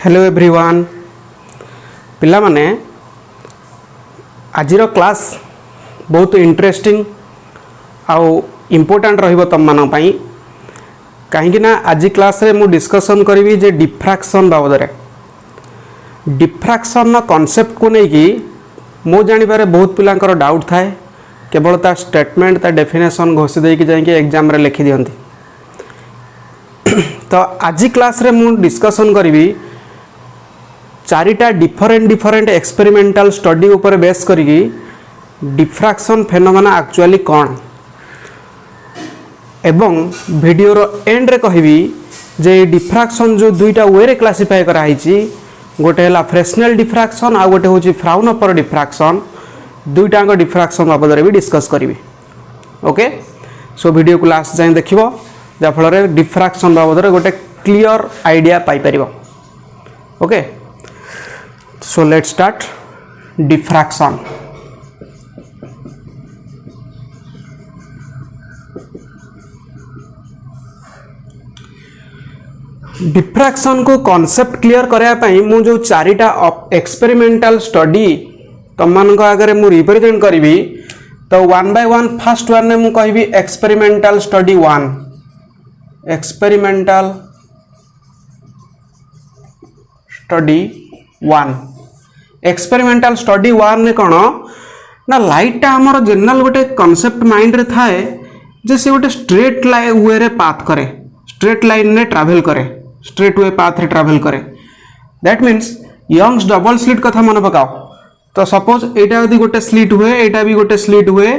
Hello everyone पिला माने आजिर class बहुत इंटरेस्टिंग आउ इम्पोर्टेंट रहिबो तम मानन पई कहीं ना आज क्लास रे मु डिस्कशन करी जे डिफ्रैक्शन बाबद रे डिफ्रैक्शन कॉन्सेप्ट को लेकिन मो जानिबारे बहुत पिलांकर डाउट थाए केवल ता स्टेटमेंट ता डेफिनेशन घोषि देकी जाइके एग्जाम रे लिखि दियंती तो आज क्लास रे मु डिस्कशन करी चारिटा डिफरेंट एक्सपेरिमेंटल स्टडी ऊपर बेस करी डिफ्रैक्शन फेनोमेना एक्चुअली कौन एवं वीडियोर एंड रे कहबी जे डिफ्रैक्शन जो दुईटा वे रे क्लासिफाई कराई गोटे है फ्रेस्नेल डिफ्रैक्शन आ गोटे हूँ फ्राउनहोफर डिफ्रैक्शन दुईटा डिफ्रैक्शन बाबद भी डिस्कस करी ओके सो वीडियो को लास्ट जाए देख जाफल डिफ्रैक्शन बाबद गोटे क्लियर आइडिया पाई परिबो okay so let's start diffraction diffraction को कॉन्सेप्ट क्लियर करने मु जो चारिटा एक्सपेरिमेंटल स्टडी तुम मान आगे मु रिप्रेजेंट करी तो one by one first one ने मु कहबी experimental study one experimental study one experimental study one ने कौन ना लाइटा आमर जनरल गोटे कॉन्सेप्ट माइंड रे थाए जे से गोटे स्ट्रेट लाइन वे रे पाथ करे स्ट्रेट लाइन रे ट्रैवल करे स्ट्रेट वे पाथ रे ट्रैवल करे that means Young's double slit कथा मन पकाओ तो सपोज एटा यदि गोटे स्लिट हुए एटा भी गोटे स्लिट हुए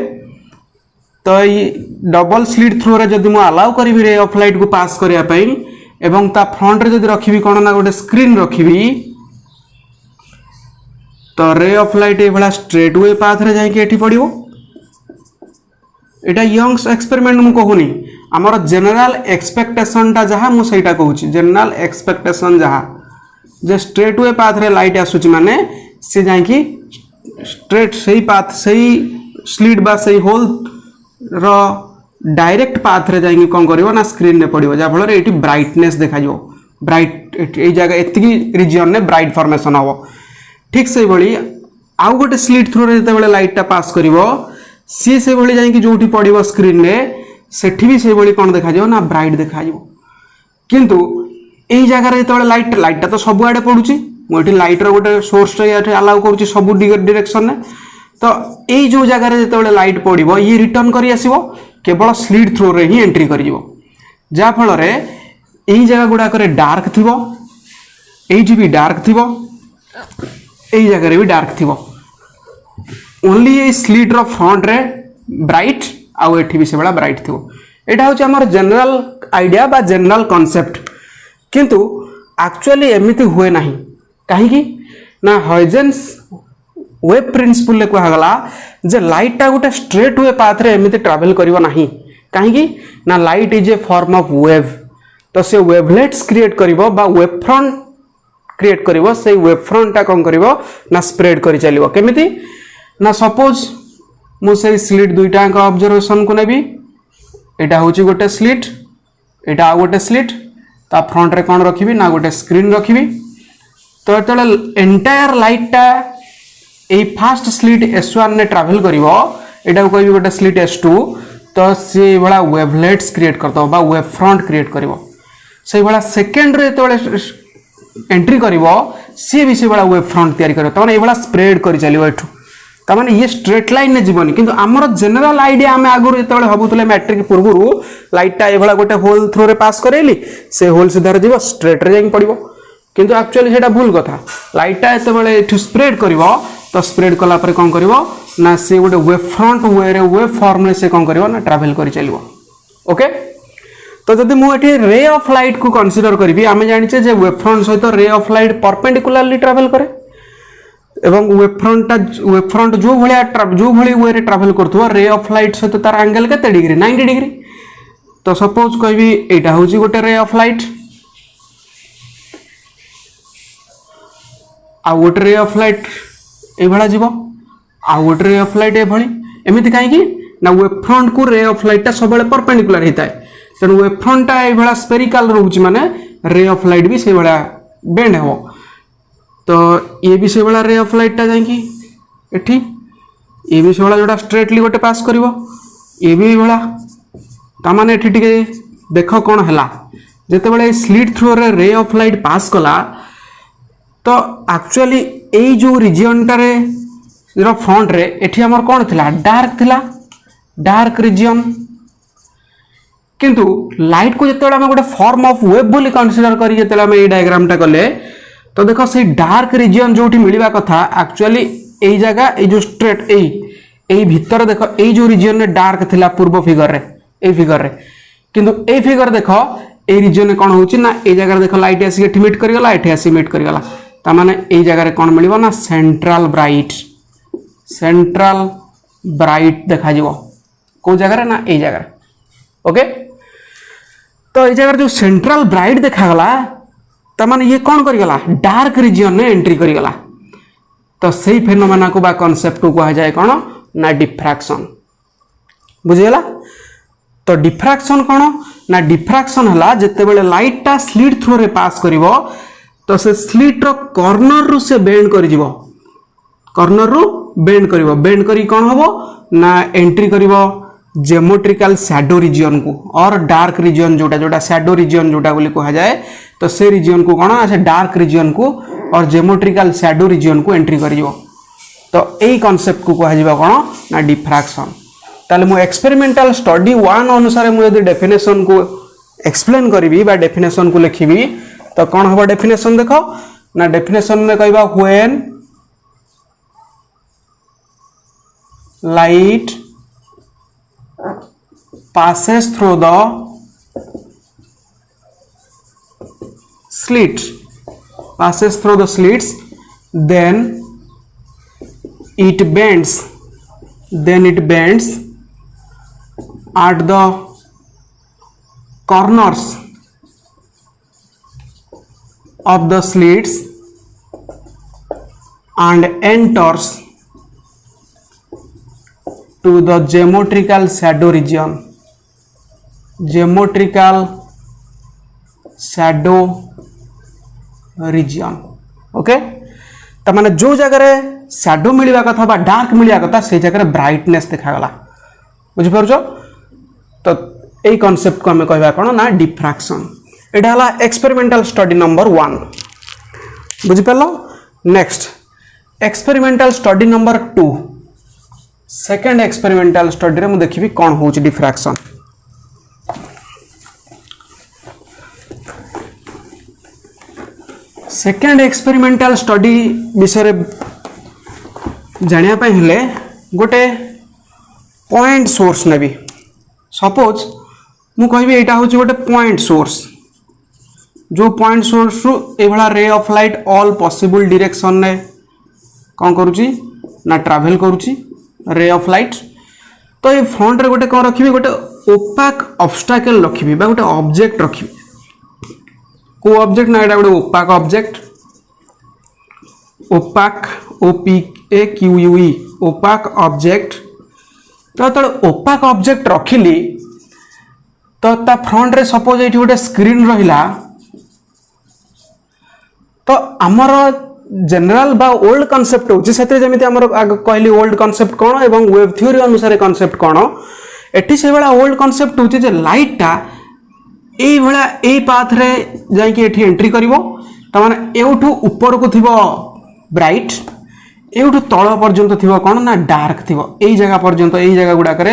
तो डबल स्लिट थ्रू रे जदि मु अलाउ करी रे ऑफ लाइट को पास करिया पई एवं ता फ्रंट रे जदि रखिबी कोन ना गोटे स्क्रीन रखिबी तो रे ऑफ लाइट ए भला स्ट्रेट वे पाथ रे जाई के एठी पड़िबो एटा यंग्स एक्सपेरिमेंट मु कहूनी आमर जनरल एक्सपेक्टेशन टा जहाँ मु सेटा कहूची जनरल एक्सपेक्टेशन जहाँ जे स्ट्रेट वे पाथ रे लाइट आसुची माने से जाई कि स्ट्रेट सही पाथ सही स्लिट बा सही होल रो डायरेक्ट पाथ रे जाई कोन करिवो ना स्क्रीन ने पड़िवो जा फल रे एठी ब्राइटनेस देखा जो ब्राइट ए जगह एतिकी रीजन ने ब्राइट फॉर्मेशन हबो ठीक से भली आउ गोटे स्लिट थ्रू रे जते लाइट टा पास करिवो सी से भली जाई कि जोठी पड़िवो स्क्रीन रे सेठी भी से भली कोन देखा जो ना ब्राइट देखा जो किंतु एई जगह रे जते लाइट टा तो सब आडे पडुची मोठी लाइट रो गोटे सोर्स रे एठी अलाउ करूची सब डायरेक्शन ने तो एई जो जगह रे जते लाइट पड़िवो ये रिटर्न करी आसीबो केवल स्लिट थ्रू रे ही एंट्री करी जीवो जा फल रे एई जगह गुडा करे डार्क थिबो एई भी डार्क थिबो एई जगह रे भी डार्क थिबो ओनली ए स्लिट रो फ्रंट रे ब्राइट आउ एठी भी से बड़ा ब्राइट थिबो एटा होची हमर जनरल आइडिया बा जनरल कांसेप्ट किंतु एक्चुअली एमिति हुए नाही काहे कि ना हाइजेंस वेव प्रिंसिपल ले कहा गला जे लाइट टा गोटे स्ट्रेट वे पाथ रे एमिति ट्रैवल करिवो नाही काहे कि ना light is a form of wave तो से वेवलेट्स क्रिएट करिवो बा वेव फ्रंट क्रिएट करिवो से वेव फ्रंट टा कोन करिवो ना स्प्रेड करि चलिवो केमिति ना सपोज मु से स्लिट दुईटा का ऑब्जर्वेशन को नेबी एटा होची गोटे स्लिट एटा आ गोटे स्लिट ता फ्रंट रे कोन रखिबी ना गोटे स्क्रीन रखिबी तो एतले एंटायर लाइट टा ए फर्स्ट स्लिट S1 ने ट्रैवल करिवो एटा को कहबी गोटे स्लिट S2 तो से बड़ा वेवलेट्स क्रिएट करतो बा वेव फ्रंट क्रिएट करिवो से बड़ा सेकंड रे तळे एंट्री करिवो सी भी से बड़ा वेव फ्रंट तयारी करिवो त माने ए बड़ा स्प्रेड करि चलिवो एठु त माने ये स्ट्रेट लाइन ने जीवनी किंतु हमर जनरल आइडिया हमें आगुर जेतबेले हबुतले मैट्रिक पूर्वरु लाइट टा ए बड़ा गोटे होल थ्रू रे पास करेली से होल सीधा जीव स्ट्रेट रे जाई पड़िवो किंतु एक्चुअली सेटा भूल कथा लाइट टा जेतबेले एठु स्प्रेड करिवो तो स्प्रेड कला परे कोन करिवो ना से गोटे वेव फ्रंट वे रे वेव फॉर्म रे से कोन करिवो ना ट्रैवल करि चलिवो ओके तो जदि मु एठी रे ऑफ लाइट को कंसीडर करबी आमे जानिचे जे वेव फ्रंट सहित रे ऑफ लाइट परपेंडिकुलरली ट्रैवल करे एवं वेव फ्रंट जो भली वे रे ट्रैवल करथुवा रे ऑफ लाइट सहित तार एंगल केते डिग्री 90 डिग्री तो सपोज कहबी एटा होची गोटे रे ऑफ लाइट आ गोटे रे ऑफ लाइट ए भला जीवो आ गोटे रे ऑफ लाइट ए भली एमिति काहे कि ना वेव फ्रंट को रे ऑफ लाइट टा सबले परपेंडिकुलर हेताय तेणु वेव फ्रंट टा ए भला स्फेरिकल रहउची माने रे ऑफ लाइट भी से भला बेंड हो तो ये भी से भाया रे ऑफ लाइटा जाकि एठी ये भी से भाया जोटा स्ट्रेटली गोटे पास कर ये भी भाया ताने एठी टिके देख कौन है जिते बड़े slit through ray of light pass कला तो एक्चुअली यही जो रिजियनटारे फ्रंट रे एठी हमर कौन थिला डार्क रिजियन किंतु लाइट को जिते गोटे फॉर्म ऑफ वेव बोली कंसीडर करी जिते ये डायग्राम टा कले तो देखो से डार्क रिजियन जोठी मिलवा कथा एक्चुअली यही जगह ये जो स्ट्रेट यही भीतर देखो ये जो रिजियन रे डार्क थिला पूर्व फिगर रे किंतु ए फिगर देखो ए रिजियन कौन होची ना ए जगह देखो लाइट आसी एठी मीट करिगला एठी आसी मीट करिगला ता माने ए जगह कौन मिलिबो ना सेंट्रल ब्राइट देखा जीवो को जगह रे ना ए जगह ओके तो ए जगह जो सेंट्रल ब्राइट देखा गला ता माने ये कौन करिगला डार्क रिजियन ने एंट्री करिगला तो सही फेनोमेना को बा कांसेप्ट को कहा जाए कौन ना डिफ्रैक्शन बुझिगला तो डिफ्रैक्शन कौन ना डिफ्रैक्शन है जिते बड़े लाइट टा स्लिट थ्रो रे पास करिवो तो से स्लिट रो कॉर्नर रु से बेंड करि जिवो कॉर्नर रु बेंड करी कौन हबो ना एंट्री करिवो ज्योमेट्रिकल शैडो रीजन को और डार्क रीजन जोटा शैडो रीजन जोटा बोली कहा जाए तो से रीजन को कौन अच्छा डार्क रीजन को और ज्योमेट्रिकल शैडो रीजन को एंट्री करिवो तो यही कांसेप्ट को कहा जाए कौन ना डिफ्रैक्शन ताले मु एक्सपेरिमेंटल स्टडी 1 अनुसार मु यदि डेफिनेशन को एक्सप्लेन करी बा डेफिनेशन को लिखी तो कौन हम डेफिनेशन देखो ना डेफिनेशन में कहबा when light passes through the slits then it bends at the corners of the slits and enters to the geometrical shadow region okay तो माने जो जगह रे शैडो मिलवा कथा बा डार्क मिलवा कथा से जगह ब्राइटनेस देखा गला बुझ पारछो तो एई कांसेप्ट को हमें कहबा कोन ना डिफ्रैक्शन एटा हला एक्सपेरिमेंटल स्टडी नंबर 1 बुझ पालो next experimental study number 2 second experimental study रे मु देखिबी कोन होची डिफ्रैक्शन सेकेंड एक्सपेरिमेंटल स्टडी विषय जानिया पाई हेले गोटे पॉइंट सोर्स नेबी सपोज मु कहबी एटा होची गोटे पॉइंट सोर्स जो पॉइंट सोर्स रु ए भला रे of light all possible direction ने कोन करूची ना ट्रैवल करूची रे ऑफ लाइट तो ये फ्रंट रे गोटे कोन रखिबी गोटे ओपाक ऑब्स्टैकल रखिबी बा गोटे ऑब्जेक्ट रखिबी को ऑब्जेक्ट ना एटा गोटे opaque object opaque OPAQUE opaque object तो तले ओपाक ऑब्जेक्ट रखिली तो ता फ्रंट रे सपोज एठी गोटे स्क्रीन रहिला तो हमर जनरल बा ओल्ड कांसेप्ट होची सेते जेमिति हमर कहली ओल्ड कांसेप्ट कोन एवं वेव थ्योरी अनुसार कांसेप्ट कोन एठी से बेला ओल्ड कांसेप्ट होची जे लाइट टा ए भला ए पाथ रे जाई कि एठी एंट्री करिवो त माने एउठु ऊपर को थिबो ब्राइट एउठु तळ पर्यंत थिबो कोन ना डार्क थिबो एई जगह पर्यंत एई जगह गुडा करे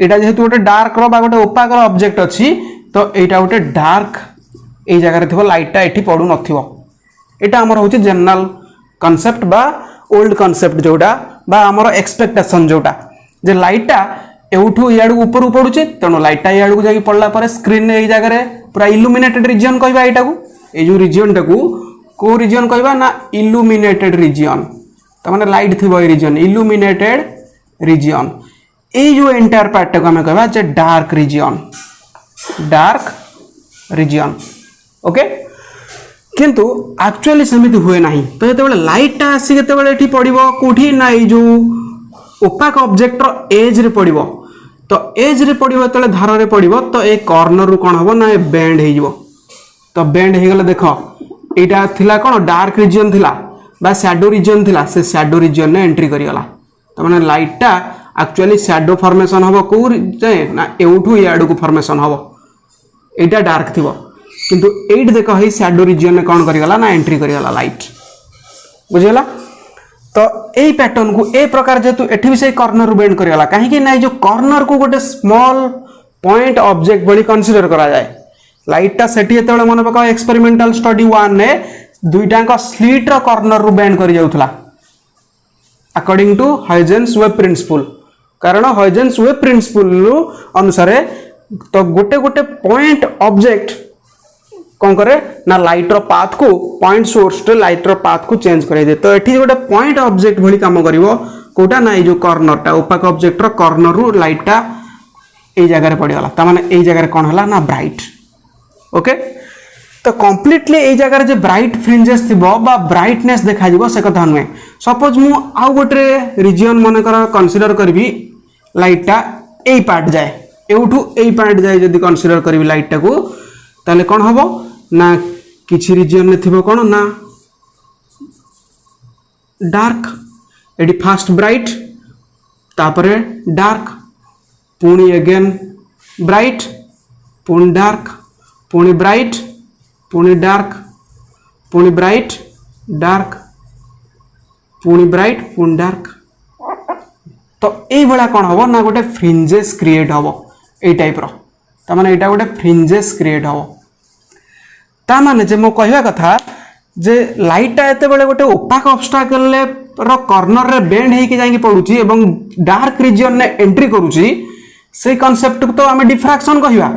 एटा जेहेतु गोटे डार्क रो बा गोटे ओपाक रो ऑब्जेक्ट अछि तो एटा गोटे डार्क एई जगह रे थिबो लाइट टा एठी पडु नथिबो एटा हमर होची जनरल कांसेप्ट बा ओल्ड कांसेप्ट जोडा बा हमर एक्सपेक्टेशन जोडा जे लाइट टा एउठु याडू ऊपर पडुचे तनो लाइट टा याडू जाई पडला परे स्क्रीन ने एई जगह रे पूरा इल्यूमिनेटेड रीजन कहबा एटा को ए जो रीजन टा को रीजन कहबा ना इल्यूमिनेटेड रीजन त माने लाइट थिबो ए रीजन इल्यूमिनेटेड रीजन ए जो एंटायर पार्ट टा को हमें कहबा जे डार्क रीजन ओके किंतु एक्चुअली समिति हुए नाही तो जेते बेले लाइट टा आसी केते बेले एठी पडिबो कोठी ना ए जो ओपाक ऑब्जेक्ट रो एज रे पडिबो तो एज रे पडिबो तले धार रे पडिबो तो ए कॉर्नर रु कोन हबो ना ए बेंड हे जिवो तो बेंड हे गेले देखो एटा थिला कोन डार्क रीजन थिला बा शैडो रीजन थिला से शैडो रीजन ने एंट्री करिगला त माने लाइटटा एक्चुअली शैडो फॉर्मेशन हबो को जाए ना एउठू याडू को फॉर्मेशन हबो एटा डार्क थिबो किंतु एट देखो हे शैडो रीजन ने कोन करिगला ना एंट्री करिगला लाइट बुझिला तो यही पैटर्न को ए प्रकार जेतु एठी भी से कॉर्नर बेंड करिगला काहे कि ना जो कॉर्नर को गोटे स्मॉल पॉइंट ऑब्जेक्ट बड़ी कंसीडर करा जाए लाइटटा सेठी एतबेले मन पका एक्सपेरिमेंटल स्टडी 1 ने दुईटा का स्लिट रो कॉर्नर रू बेंड करि जाउथला according to Huygens wave principle कारण हाइजेंस वेब प्रिंसिपल अनुसार तो गोटे गोटे पॉइंट ऑब्जेक्ट कौन करे ना लाइट रो पाथ को पॉइंट सोर्स रे लाइट रो पाथ को चेंज करे दे तो एठी गोटे पॉइंट ऑब्जेक्ट भली काम करिवो कोटा ना ए जो कॉर्नर टा ओपाक ऑब्जेक्ट रो कॉर्नर रू लाइट टा ए जगह रे पड़ी गला त माने ए जगह रे कोन हला ना ब्राइट ओके तो कंप्लीटली ए जगह रे जे ब्राइट फ्रिंजेस थिबो बा ब्राइटनेस देखा जिवो से कथा नुए सपोज मु आउ गोटे रीजन मन कर कंसीडर करबी लाइट टा ए पार्ट जाए एउठू ए पार्ट जाए जदी कंसीडर करबी लाइट टा को ताले कोन हबो ना किछि रीजन ने थिबो कोन ना डार्क एडी फास्ट ब्राइट तापरे डार्क पुणी अगेन ब्राइट पुणी डार्क पुणी ब्राइट पुणी डार्क पुणी ब्राइट डार्क पुणी ब्राइट पुणी डार्क तो ये भाया कौन हम ना गोटे फ्रिंजेस क्रिएट हम ये टाइप रे यहाँ गोटे फ्रिंजेस क्रिएट हम ताने जे मो कहवा कथा जे लाइटा एत बड़े गोटे ओपाक ऑब्स्टाकल रो कॉर्नर रे बेंड होके जाई पड़ुची एवं डार्क रीजन ने एंट्री करूची से कांसेप्ट को तो आम डिफ्राक्शन कहवा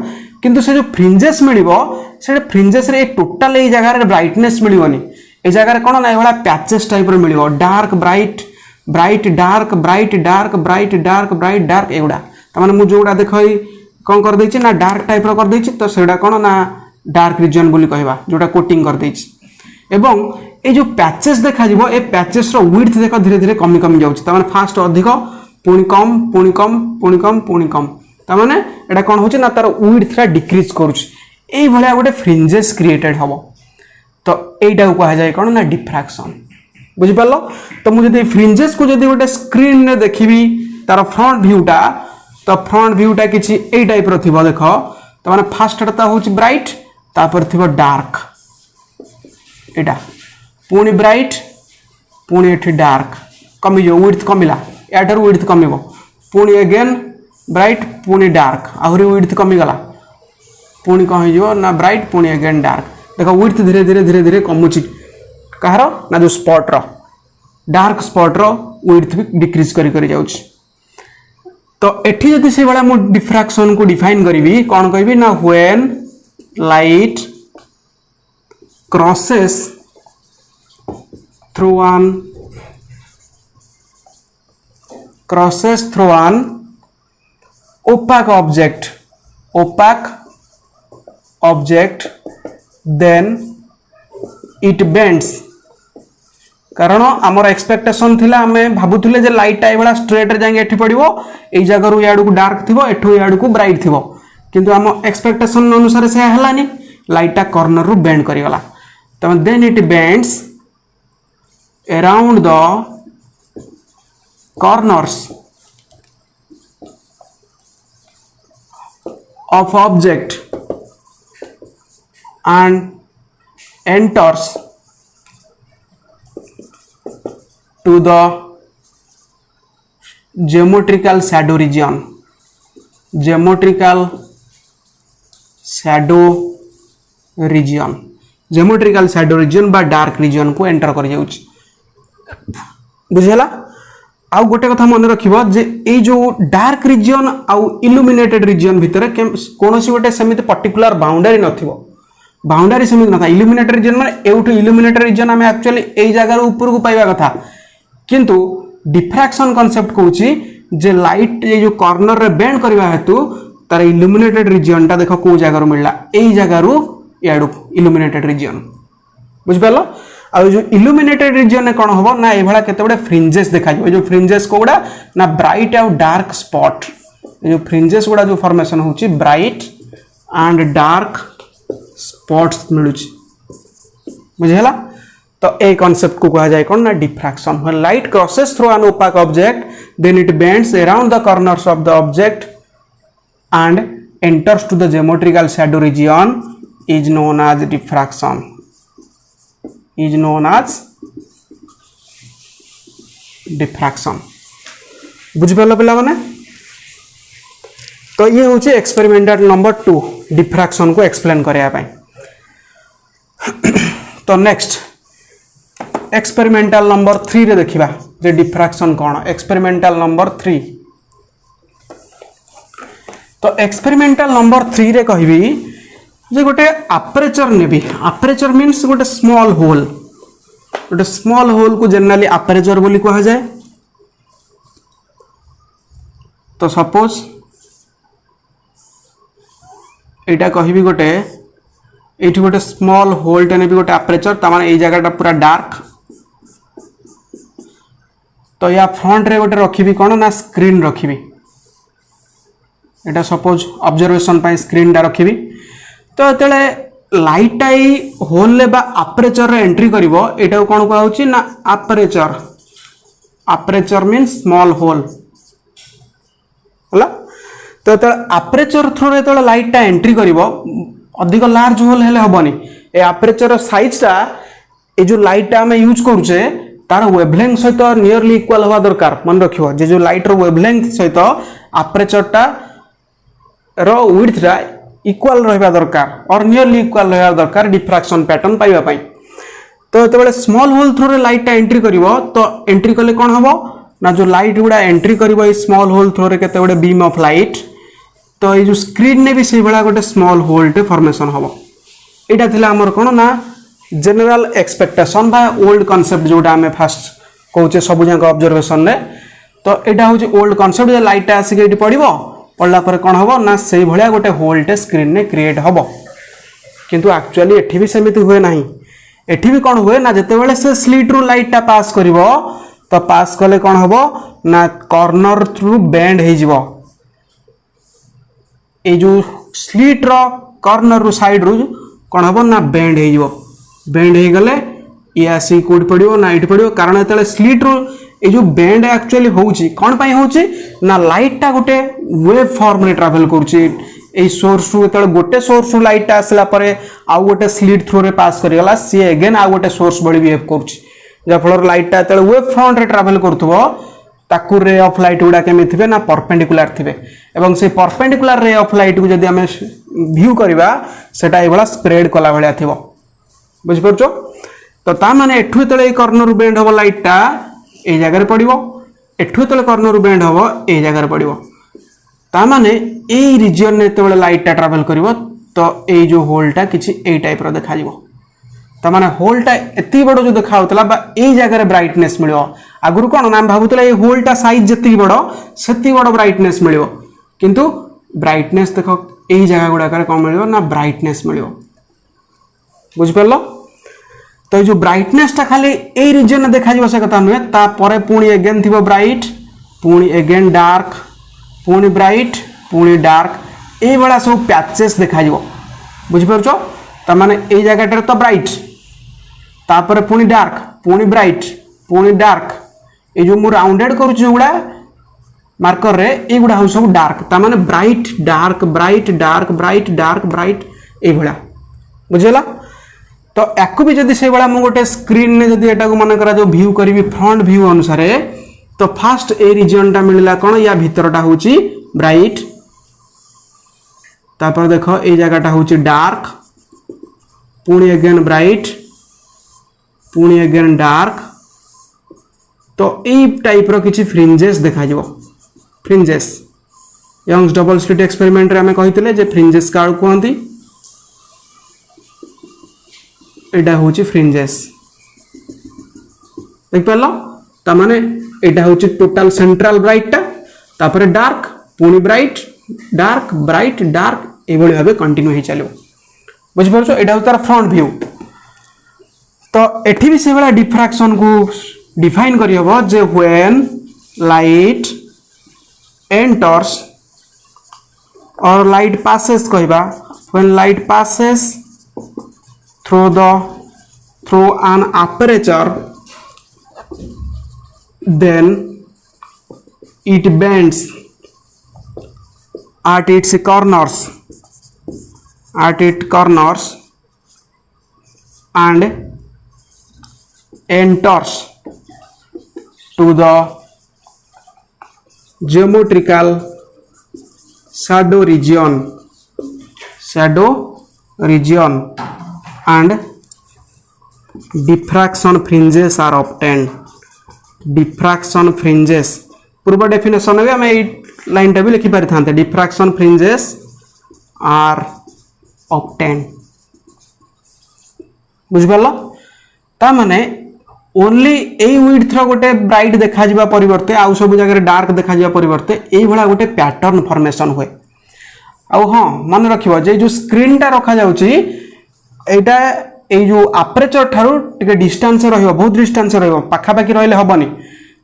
किंतु से जो फ्रिंजेस मिलिबो से फ्रिंजेस रे टोटल ए जगह रे ब्राइटनेस मिलिबोनी ए जगह रे कोन ना एवला पैचेस टाइप रे मिलिबो dark bright bright dark bright dark bright dark bright dark एगुडा त माने मु जोडा देखई कोन कर दैछि ना डार्क टाइप रो कर दैछि तो सेडा कोन ना डार्क रीजन बोली कहवा जोडा कोटिंग कर दैछि एवं ए जो पैचेस देखा जिवो ए पैचेस रो विड्थ देखो धीरे धीरे कमी कमी जाउछि त माने फास्ट अधिक पुणी कम पुणी कम पुणी कम पुणी कम त माने एडा कोन होछि ना तार विड्थ रा डिक्रीज करूछि एई भलिया गोटे फ्रिंजेस क्रिएटेड हबो तो एटा को कहा जाय कोन ना डिफ्रैक्शन बुझि पालो तो मु जदी फ्रिंजेस को जदी गोटे स्क्रीन ने देखिबी तार फ्रंट व्यूटा तो फ्रंट व्यूटा किछि एई टाइप रो थिबो देखो त माने फास्ट टा होछि ब्राइट तापर थिबो डार्क एटा पुणी ब्राइट पुणी एठी डार्क कमी जो विड्थ कमिला याटर विड्थ कमिबो पुणी अगेन ब्राइट पुणी डार्क आहुरी विड्थ कमी गला पुणी कह हो ना ब्राइट पुणी अगेन डार्क देखो विड्थ धीरे धीरे धीरे धीरे कमुची कहार ना जो स्पॉट रो डार्क स्पॉट रो विड्थ भी डिक्रीज करी करी जाउछ तो एठी जदी से वाला मु डिफ्रैक्शन को डिफाइन करबी कोन कहबी ना when light crosses through an opaque object then it bends कारण आमर एक्सपेक्टेशन थिला आमे भाबुथिले जे लाइट ए बडा स्ट्रेट रे जांगे एठी पडिवो ए जगह रु याडू को डार्क थिवो एठो याडू को ब्राइट थिवो किंतु आम एक्सपेक्टेशन अनुसार से हलानी लाइटा कॉर्नर रु बेंड करिगला तो then it bends around the corners of object and enters to the geometrical shadow region. Geometrical shadow region बा डार्क रीजन को एंटर कर जाउछि बुझेला। आउ गोटे कथा मन रखिबो जे ए जो डार्क रीजन आउ इल्यूमिनेटेड रीजन भितर कोनोसी गोटे समिति पर्टिकुलर बाउंडरी नथिबो बाउंडरी समिति नथा। इल्यूमिनेटेड रीजन माने एउठु इल्यूमिनेटेड रीजन हमें एक्चुअली ए जगह ऊपर को पाइबा कथा किंतु डिफ्रैक्शन कांसेप्ट कहूची जे लाइट ये जो कॉर्नर रे बेंड करबा हेतु तार इल्यूमिनेटेड रीजन ता देखो को जगह मिलला ए जगह रु याडू इल्यूमिनेटेड रीजन बुझ पालो। आ जो इल्यूमिनेटेड रीजन ने कोन होबो ना ए भला केते बडे फ्रिंजेस देखा जो फ्रिंजेस कोडा ना ब्राइट और डार्क स्पॉट जो फ्रिंजेस गुडा जो फॉर्मेशन होची ब्राइट एंड डार्क स्पॉट्स मिलुची बुझेला। तो ए कॉन्सेप्ट को कहा जाए कौन ना diffraction. When light crosses through an opaque object then it bends around the corners of the object and enters to the geometrical shadow region is known as diffraction, is known as diffraction. बुझिपाल पिला माने? तो ये हूँ experimental number 2 diffraction को explain करने। तो next experimental number 3 रे देखिबा जे डिफ्रैक्शन कौन। एक्सपेरिमेंटल नंबर 3, तो एक्सपेरिमेंटल नंबर 3 रे कहबी जे गोटे अपर्चर नेबी। अपर्चर मीन्स गोटे स्मॉल होल, गोटे स्मॉल होल को जनरली अपर्चर बोली कहा जाए। तो सपोज एटा कहबी गोटे एठी गोटे स्मॉल होल टे नेबी गोटे अपर्चर, तामाने एई जगहटा पूरा डार्क। तो या फ्रंट रे गोटे रखिबी कोन ना स्क्रीन रखिबी। एटा सपोज ऑब्जर्वेशन पाई स्क्रीन टा रखिबी। तो तेले लाइट आई होल ले बा अपर्चर रे एंट्री करिवो, एटा कोन कहउ छी ना aperture. Aperture means small hole होला। तो अपर्चर थ्रू रे तो लाइट टा एंट्री करिवो, अधिक लार्ज होल हेले हबनी। ए अपर्चर साइज टा ए जो लाइट टा हम यूज करूचे तार वेवलेंथ सहित नियरली इक्वल हवा दरकार। मन रखियो जे जो लाइट रो वेवलेंथ सहित अपर्चर टा रो विड्थ टा इक्वल रहबा दरकार और नियरली इक्वल रहबा दरकार डिफ्रैक्शन पैटर्न पाइबा पई। तो जेतेबेले स्मॉल होल थ्रू रे लाइट टा एंट्री करिवो, तो एंट्री कले कोन हबो ना जो लाइट गुडा एंट्री करिवो ई स्मॉल होल थ्रू रे केते गुडे बीम ऑफ लाइट। तो ये जो स्क्रीन ने भी से भाया गोटे स्मॉल होल टे फॉर्मेशन हम। यहाँ थिला हमर कोन ना जनरल एक्सपेक्टेशन बा ओल्ड कॉन्सेप्ट जोटा आम फास्ट कहूचे सब जाक ऑब्जर्वेशन ने। तो यहाँ हूँ ओल्ड कॉन्सेप्ट लाइट आसिक ये पड़ो पड़ा पर कौन हम ना से भाया गोटे होल टे स्क्रीन ने क्रिएट हम। किंतु एक्चुअली एठी भी सेमिति हुए नहीं। एठी भी कौन हुए ना जितेबाला से स्लीट रू लाइट टा पास कर तो पास कले कौन हम ना कॉर्नर थ्रू बेंड हो। ये जो स्लीट रो कॉर्नर रू साइड रू कौन हम ना बेंड हो। बेंड हो गले ये आसी कोड पड़ो ना ये पड़ो, कारण ये स्लीट रू ये जो बेंड एक्चुअली होउची कौन पाई होउची ना लाइट टा गोटे वेव फॉर्म रे ट्रैवल करूची। ए सोर्स रू एतले गोटे सोर्स रू लाइट टा आसला परे आउ गोटे स्लीट थ्रू रे पास करी गला, सी अगेन आउ गोटे सोर्स बडी बिहेव करूची। जा फलर लाइट टा एतले वेव फ्रंट रे ट्रैवल करथबो ताकू रे ऑफ लाइट गुडा केमे थिबे ना परपेंडिकुलर थिबे, एवं से परपेंडिकुलर रे ऑफ लाइट को जदि हमें व्यू करबा सेटा ए बला स्प्रेड कला भलिया थिबो। बुझ परछो? तो ता माने एठु तळे ए कॉर्नर रू बेंड हो लाइट टा ए जगह रे पड़िबो, एठु तळे कॉर्नर रू बेंड हो ए जगह रे पड़िबो। ता माने ए रीजन ने तळे लाइट टा ट्रैवल करिवो तो ए जो होल टा किछि ए टाइप रो देखा जिवो। ता माने होल टा एति बडो जो देखा होतला बा ए जगह रे ब्राइटनेस मिलियो। आगुरु कोन नाम भाबुतला ए होल टा साइज जति बडो सेति बडो ब्राइटनेस मिलियो, किंतु ब्राइटनेस देखो ए जगह गुडा करे कोन मिलियो ना ब्राइटनेस मिलियो। बुझ परलो? तो ये जो ब्राइटनेस टा खाली ए रीजन में देखा से कथा नुहे, ता परे पुणी एगेन थिबो ब्राइट, पुणी एगेन डार्क, पुणी ब्राइट, पुणी डार्क, ए बड़ा सब पैचेस देखा जिवो। बुझ परछो? ता माने ए जगह तो ब्राइट, तापर पुणी डार्क, पुणी ब्राइट, पुणी डार्क। ए जो मु राउंडेड करूची गुडा मार्कर रे ए गुडा हो सब डार्क, ता माने bright dark bright dark bright dark bright ए भला। बुझला? तो याकू भी जदि से बड़ा मु गोटे स्क्रीन ने जदि एटा को मन करा जो व्यू करी फ्रंट व्यू अनुसार, तो फास्ट ए रीजन टा मिलला कोन या भीतरटा होची ब्राइट, तापर देखो ए जगहटा होची डार्क, पुणी अगेन ब्राइट, पुणी अगेन डार्क। तो ए टाइप रो किछि फ्रिंजेस देखा जिवो। Fringes Young's double slit experiment रे हमें कहितले जे फ्रिंजेस काळ कहंती, एटा होची फ्रिंजेस। देख पालो? ता माने एटा होची टोटल सेंट्रल ब्राइट टा, तापर डार्क, पुणी ब्राइट, डार्क ब्राइट डार्क ए भली भाबे कंटिन्यू हे चलो। बुझ परछो? एटा हो तार फ्रंट व्यू। तो एठी भी से वाला डिफ्रैक्शन को डिफाइन करि हबो जे व्हेन लाइट एंटर्स और लाइट पासेस कहबा, when light passes through an aperture, then it bends at its corners and enters to the geometrical shadow region and diffraction fringes are obtained. diffraction fringes पूर्व definition भी आम line टा भी लिखि पारि थांते diffraction fringes are obtained बुझिपाल ता माने only एई width रो गोटे ब्राइट देखा जिबा परिवर्ते आउ सब जगह डार्क देखा जिबा परिवर्ते एई भला गोटे पैटर्न फॉर्मेशन हुए आउ हां मन रखिबो जे जो स्क्रीन टा रखा जाउची एटा एई जो अपर्चर थारु टिके डिस्टेंस रहिबो बहुत डिस्टेंस रहिबो पाखा पाखी रहले हबनी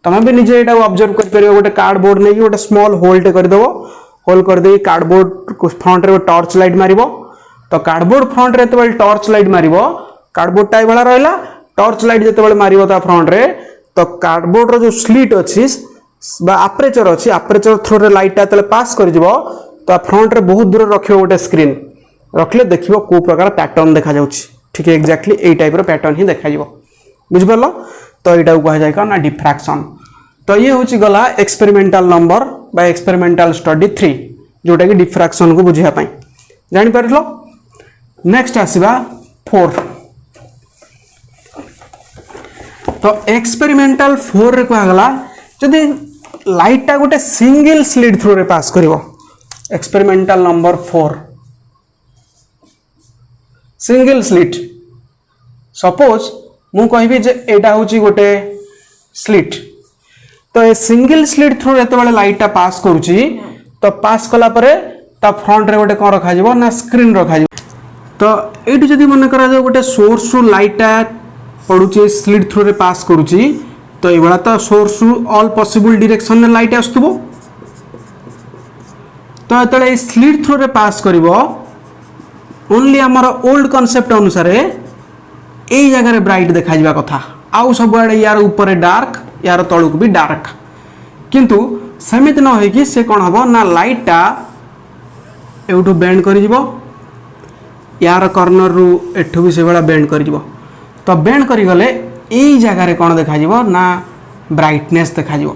तमे भी निजे एटा ऑब्जर्व कर परियो गोटे कार्डबोर्ड नै गोटे स्मॉल होल टे कर देबो होल कर दे कार्डबोर्ड को फ्रंट रे टॉर्च लाइट मारिबो तो कार्डबोर्ड फ्रंट रे तबे टॉर्च लाइट मारिबो कार्डबोर्ड टाइ वाला रहला टॉर्च लाइट जते मारिबो ता फ्रंट रे तो कार्डबोर्ड रो जो स्लिट अछि बा अपर्चर अछि अपर्चर थ्रू रे लाइट ता तले पास कर जिवो तो फ्रंट रे बहुत दूर रखियो गोटे स्क्रीन रखले देखिबो को प्रकार पैटर्न देखा जाउछि ठीक है एग्जैक्टली ए टाइप रो पैटर्न ही देखा जिवो बुझ परलो तो एटा को कहा जाय का ना डिफ्रैक्शन तो ये होछि गला एक्सपेरिमेंटल नंबर बा एक्सपेरिमेंटल स्टडी 3 जोटा कि डिफ्रैक्शन को बुझिया पई जानि परलो नेक्स्ट आसीबा 4 तो एक्सपेरिमेंटल 4 रे कहा गला जदि लाइट टा गोटे सिंगल स्लिट थ्रू रे पास करिवो experimental number 4 single slit suppose मु कहबी जे एटा होची गोटे स्लिट तो ए सिंगल स्लिट थ्रू एते बेले लाइट टा पास करूची तो पास कला परे ता फ्रंट रे गोटे कोन रखा जिवो ना स्क्रीन रखा जिवो तो एटु जदी मन करा जाय गोटे सोर्स रु लाइट टा पडुची स्लिट थ्रू रे पास करूची तो ए बळा तो सोर्स रु ऑल पॉसिबल डायरेक्शन में लाइट आस्तुबो तो एतले स्लिट थ्रू रे पास करिवो ओनली हमर ओल्ड कांसेप्ट अनुसार ए जगह रे ब्राइट देखा जिबा कथा आउ सब आड़े यार ऊपर डार्क यार तळुक भी डार्क किंतु समित न होई कि से कोन हबो ना लाइट टा एउठो बेंड करि जिवो यार कॉर्नर रु एठो भी से बडा बेंड करि जिवो तो बेंड करि गले एई जगह रे कोन देखा जिवो ना ब्राइटनेस देखा जिवो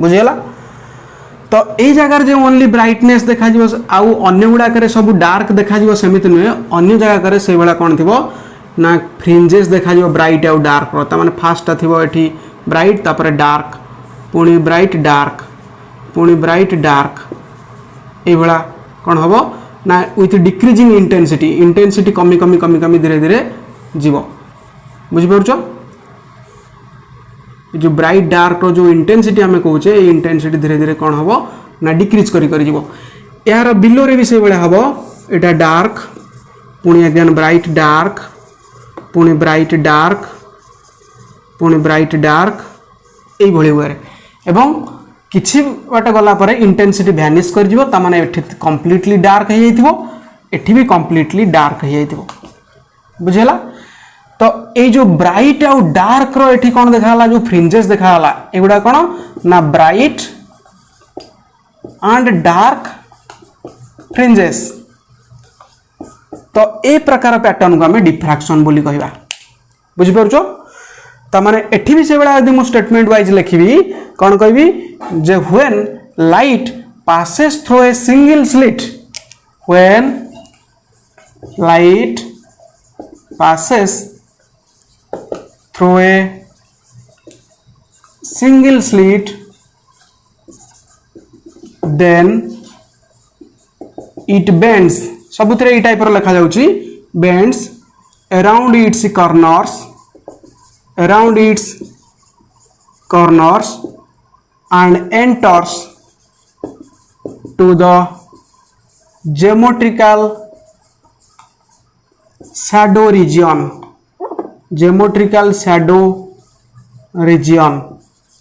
बुझियला तो एई जगह रे जे ओनली ब्राइटनेस देखा जिवो आउ अन्य गुडा करे सब डार्क देखा जिवो समित नुए अन्य जगह करे से बडा कोन थिवो ना फ्रिंजेस देखा जिवो ब्राइट आउ डार्क रो त माने फास्ट थिवो एठी ब्राइट तापर डार्क पुणी ब्राइट डार्क ए बडा कोन हबो ना विथ डिक्रीजिंग इंटेंसिटी कमी धीरे धीरे जीवो बुझि परछो जो ब्राइट डार्क रो जो इंटेंसिटी हमें कहूचे ए इंटेंसिटी धीरे धीरे कोन हबो ना डिक्रीज करी जीवो यार बिलो रे भी से बडा हबो एटा डार्क पुणी अगेन ब्राइट डार्क पुणी ब्राइट डार्क ए भଳି हुए एवं किछि वाट गला परे इंटेंसिटी वैनिश कर जिवो ता माने एठी कंप्लीटली डार्क हे जाइथिबो एठी भी कंप्लीटली डार्क हे जाइथिबो बुझेला तो ए जो ब्राइट आउ डार्क रो एठी कोन देखाला जो फ्रिंजेस देखाला एगुडा कोन ना ब्राइट एंड डार्क फ्रिंजेस तो ए प्रकार पैटर्न को हमें डिफ्रैक्शन बोली कहबा बुझि परछो त माने एठी भी से बडा यदि मु स्टेटमेंट वाइज लिखिबी कोन कहबी जे when light passes through a single slit when light passes through a single slit then it bends सबुतरे ई टाइप रो लिखा जाउची bends around its corners and enters to the geometrical shadow region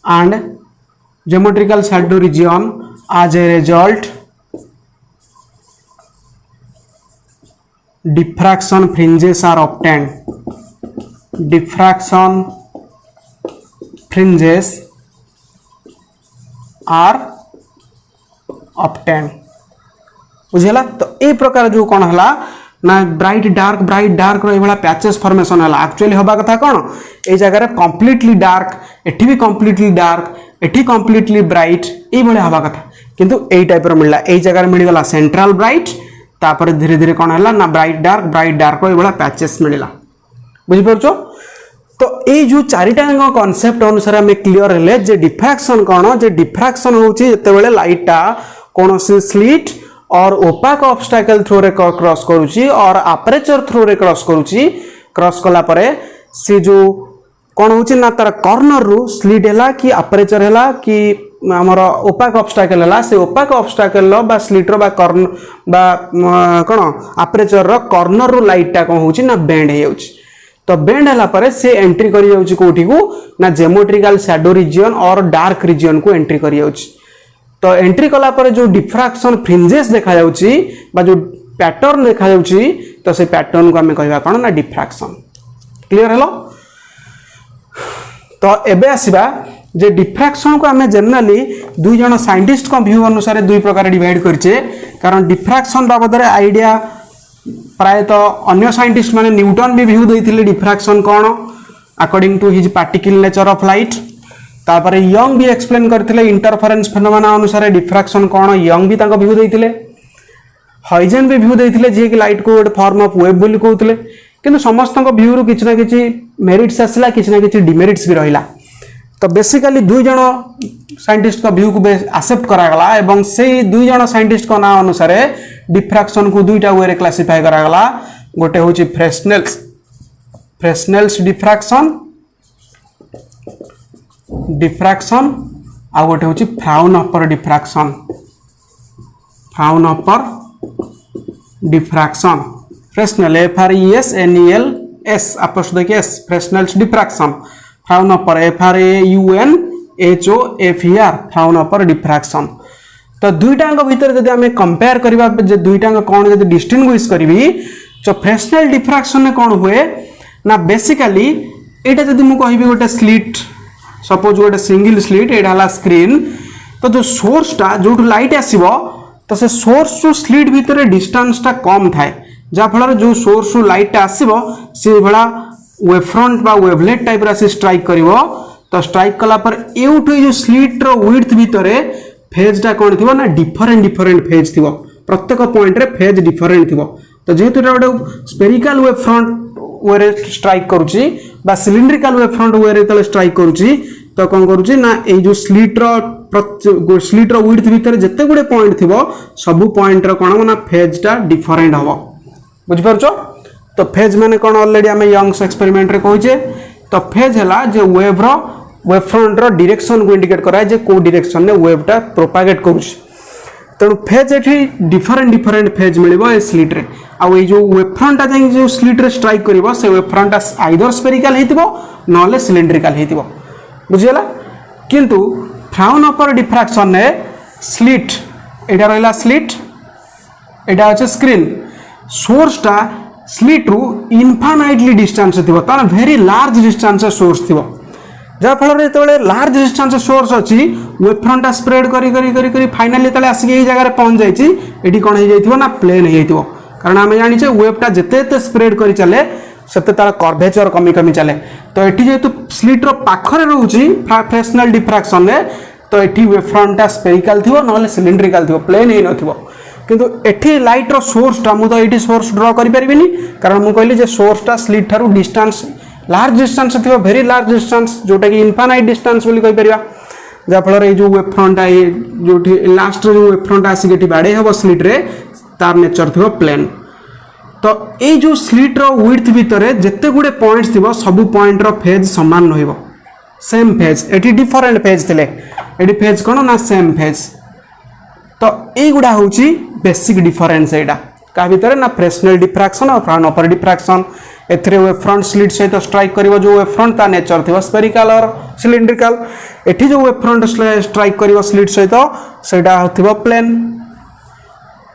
and geometrical shadow region as a result diffraction fringes are obtained diffraction fringes are obtained बुझेला। तो ए प्रकार जो कौन हला ना ब्राइट डार्क रो एभला पैचेस फॉर्मेशन हला एक्चुअली हबा कथा कौन ए जगह रे कंप्लीटली डार्क एठी भी कंप्लीटली डार्क एठी कंप्लीटली ब्राइट ए भले हबा कथा किंतु ए टाइप रो मिलला ए जगह रे मिल गला सेंट्रल ब्राइट तापर धीरे धीरे कौन हला ना ब्राइट डार्क रो एभला पैचेस मिलला बुझि परछो। तो ये जो चारिटा कॉन्सेप्ट अनुसार आम क्लियर हेले जे डिफ्रैक्शन कौन जे डिफ्रैक्शन होची जेतेबेले लाइटटा कौन सी स्लिट और ओपाक ऑब्स्टैकल थ्रू रे क्रॉस करूची और अपर्चर थ्रू रे क्रॉस करूची क्रॉस कला परे से जो कौन होची ना तार कॉर्नर रु स्लिट हैला कि अपर्चर हैला कि हमर ओपाक ऑब्स्टैकल हैला से ओपाक ऑब्स्टैकल रो बा स्लिट रो बा कॉर्नर बा कौन अपर्चर रो कॉर्नर रु लाइटटा कौन होची ना बेंड हे जाउची। तो बेंड हला परे से एंट्री करी जाउची कोठी को ना ज्योमेट्रिकल शैडो रीजन और डार्क रीजन को एंट्री करी जाउची। तो एंट्री कला परे जो डिफ्रैक्शन फ्रिंजेस देखा जाउची बा जो पैटर्न देखा जाउची तो से पैटर्न को हमें कहबा कोन ना डिफ्रैक्शन क्लियर हेलो। तो एबे आसीबा जे डिफ्रैक्शन को हमें जनरली दुई जन साइंटिस्ट को व्यू अनुसार दुई प्रकार डिवाइड करछे कारण डिफ्रैक्शन बाबद रे आईडिया प्रायतः अन्य साइंटिस्ट माने न्यूटन भी व्यू देइथिले डिफ्रैक्शन कोन according to his particle nature of light तापर यंग भी एक्सप्लेन करथिले इंटरफेरेंस फेनोमेना अनुसार डिफ्रैक्शन कोन यंग भी ताको व्यू देइथिले हाइजेन भी व्यू देइथिले जे कि लाइट को एक फॉर्म ऑफ वेव बोली कहउथिले किंतु समस्त को व्यू रु किछ ना किछ मेरिट्स आसला किछ ना किछ डिमेरिट्स भी रहिला। तो बेसिकली दुई जन साइंटिस्ट का व्यू को एक्सेप्ट करा गला एवं से दुई जन साइंटिस्ट का नाम अनुसार डिफ्रैक्शन को दुईटा वे रे क्लासिफाई करा गला गोटे होची फ्रेस्नेल्स डिफ्रैक्शन आ गोटे होची Fraunhofer diffraction Fresnel FRESNELS apostrophe S Fresnel's diffraction Fraunhofer FRAUNHOFER Fraunhofer diffraction. तो दुईटा भीतर जब आम कंपेयर करवा दुईटा कौन जब डिस्टिंग्विश करी तो फ्रेस्नेल डिफ्रैक्शन में कौन हुए ना बेसिकली एटा जब मुझे कहि गोटे स्लिट सपोज गोटे सिंगल स्लिट एटा स्क्रीन तो जो सोर्सटा जो लाइट आसो तो से सोर्स टू स्लिट भितर डिस्टेंसटा कम थाए जहाँफल जो सोर्स टू लाइट आसो से भाया वेवफ्रंट बा वेवलेट टाइप से स्ट्राइक करिवो तो स्ट्राइक कला पर एउठो जो स्लिट रो विड्थ भितरे फेजटा कौन थी ना डिफरेंट फेज थी प्रत्येक पॉइंट रे फेज डिफरेंट थी। तो जेहेतु गोटे स्पेरिकल वेव फ्रंट वे स्ट्राइक करुच्ची बा सिलिंड्रिकल वेव फ्रंट वे स्ट्राइक करुच्ची तो कौन करुच्ची ना ये जो स्लिट रो विड्थ भितर जिते गुड़े पॉइंट थी सबू पॉइंट रो कौन ना फेजटा डिफरेंट हम बुझिपारछो। तो फेज माने कौन ऑलरेडी आम यंग्स एक्सपेरिमेंट रे कहिचे तो फेज है जो वेव फ्रंट रो डायरेक्शन को इंडिकेट कराए जे को डायरेक्शन ने वेवटा प्रोपागेट करुच्ची तेणु फेज एठी डिफरेंट फेज मिलिबो ए स्लिट रे आ ए जो वेव फ्रंट जाई जो स्लिट रे स्ट्राइक करिवो से वेव फ्रंट आइदर स्फेरिकल हेतिबो नले सिलिंड्रिकल हेतिबो बुझियला। किंतु फ्राउनहोफर डिफ्रैक्शन ने स्लिट एटा रहला स्लिट एटा होचे स्क्रीन सोर्सटा स्लिट रु इनफाइनाइटली डिस्टेंस थिबो तार वेरी लार्ज डिस्टेंस सोर्स थिबो जहाँफल जो लार्ज डिस्टेंस सोर्स अच्छी वेव फ्रंट स्प्रेड करी फाइनाली जो आसिक यही जगह पहुंच जाइए कौन हो ना प्लेन हो कारण आम जाने वेवटा जिते स्प्रेड कर चले से तार कर्वेचर कमी कमी चले। तो ये जेहेतु स्लिट पाखरे रोचे फ्रेस्नेल डिफ्रैक्शन तो ये वेव फ्रंटा स्पेरिकल थी ना सिलिंड्रिकल थी प्लेन ही न किंतु एठी लाइट रो सोर्सटा मुझे ये सोर्स ड्र कर पारिनी कारण मुझे कहली सोर्सटा स्लिट ठारू डिस्टेंस लार्ज डिस्टेंस थी वेरी लार्ज डिस्टेंस जोटा कि इनफाइनाइट डिस्टेंस बोली कहि परिबा जहाँफल ये जो वेव फ्रंटा जो लास्ट जो वेव फ्रंट आसिक बाड़े हम स्लिट रे तार नेचर थी प्लेन। तो ये जो स्लिट रो विड्थ भितर जिते गुड़े पॉइंट्स थी सबू पॉइंट रो फेज समान रहिबो same phase eighty different phase थिले एटी फेज कोन ना सेम फेज। तो ये गुड़ा होची बेसिक डिफरेंस एटा का भितर ना फ्रेस्नेल डिफ्रैक्शन और फ्राउनहोफर डिफ्रैक्शन एथरे वेव फ्रंट स्लिट सहित स्ट्राइक करिवो जो वेव फ्रंट ता नेचर थिबो स्फेरिकल और सिलिंड्रिकल एठी जो वेव फ्रंट स्ट्राइक करिवो स्लिट सहित सेटा थिबो प्लेन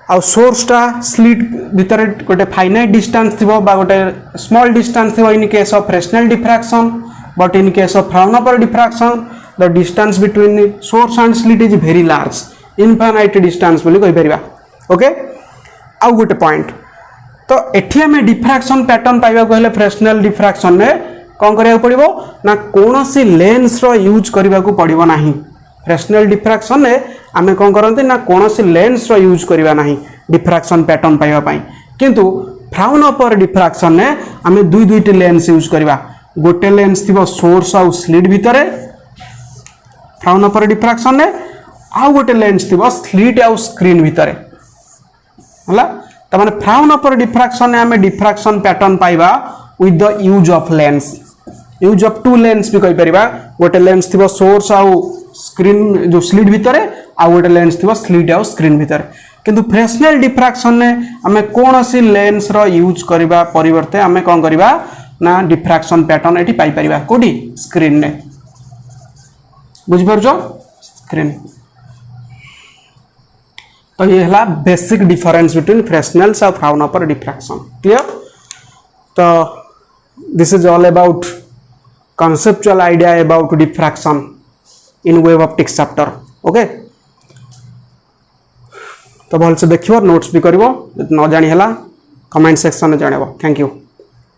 आउ सोर्सटा स्लिट भितर गोटे फाइनाइट डिस्टेंस थिबो बा गोटे स्मॉल डिस्टेंस थिबो in case of Fresnel diffraction but in case of Fraunhofer diffraction the distance between source and slit is very large infinite distance बोली कहि परिबा ओके आउ गोटे पॉइंट तो एठी हमें डिफ्रैक्शन पैटर्न पाइबा को हेले फ्रेस्नेल डिफ्रैक्शन में कौन करिया पड़िबो ना कोनोसी लेंस रो यूज करबा को पड़िबो नाही फ्रेस्नेल डिफ्रैक्शन में आमे कौन करंती ना कोनोसी लेंस रो यूज करबा नाही डिफ्रैक्शन पैटर्न पाइबा पई किंतु फ्राउनहोफर डिफ्रैक्शन में आमे दुई दुईटी लेंस यूज करबा गोटे लेंस थिबो सोर्स आउ स्लिट भितरे फ्राउनहोफर डिफ्रैक्शन में आउ गोटे लेंस थिबो स्लिट आउ स्क्रीन भितरे हला त माने फ्राउनहोफर डिफ्रैक्शन में आमे डिफ्रैक्शन पैटर्न पाइबा with the use of lens use of two lens भी कहि परिबा गोटे लेंस थिबो सोर्स आउ स्क्रीन जो स्लिट भितरे आ गोटे लेंस थिबो स्लिट आउ स्क्रीन भितरे किंतु फ्रेस्नेल डिफ्रैक्शन में आमे कोनोसी लेंस रो यूज करबा परिवर्ते आमे कोन करबा ना डिफ्रैक्शन पैटर्न एठी पाई परिबा कोडी स्क्रीन ने बुझ परजो स्क्रीन तो ये हला बेसिक डिफरेंस बिटवीन फ्रेस्नेल्स और फ्राउनहोफर डिफ्रैक्शन क्लियर तो this is all about conceptual idea about diffraction in wave optics chapter okay तो भल से देखियो नोट्स भी करिवो न जानि हला कमेंट सेक्शन में जानेबो थैंक यू।